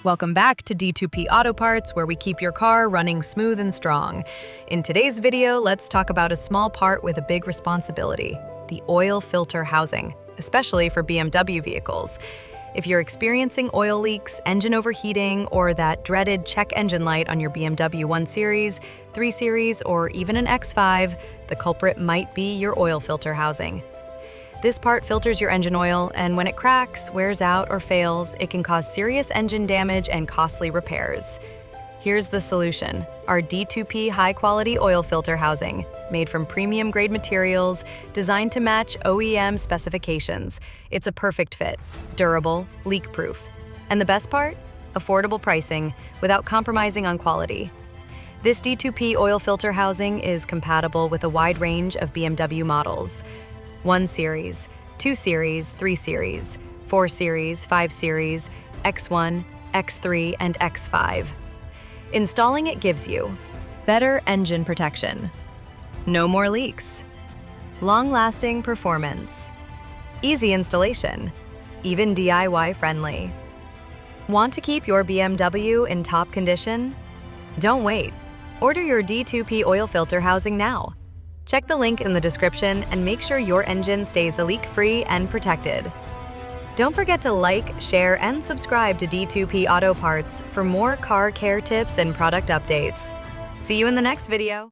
Welcome back to D2P Auto Parts, where we keep your car running smooth and strong. In today's video, let's talk about a small part with a big responsibility: the oil filter housing, especially for BMW vehicles. If you're experiencing oil leaks, engine overheating, or that dreaded check engine light on your BMW 1 Series, 3 Series, or even an X5, the culprit might be your oil filter housing. This part filters your engine oil, and when it cracks, wears out, or fails, it can cause serious engine damage and costly repairs. Here's the solution: our D2P high-quality oil filter housing, made from premium-grade materials, designed to match OEM specifications. It's a perfect fit, durable, leak-proof. And the best part? Affordable pricing, without compromising on quality. This D2P oil filter housing is compatible with a wide range of BMW models: 1 Series, 2 Series, 3 Series, 4 Series, 5 Series, X1, X3, and X5. Installing it gives you better engine protection, no more leaks, long-lasting performance, easy installation, even DIY friendly. Want to keep your BMW in top condition? Don't wait. Order your D2P oil filter housing now. Check the link in the description and make sure your engine stays leak-free and protected. Don't forget to like, share, and subscribe to D2P Auto Parts for more car care tips and product updates. See you in the next video.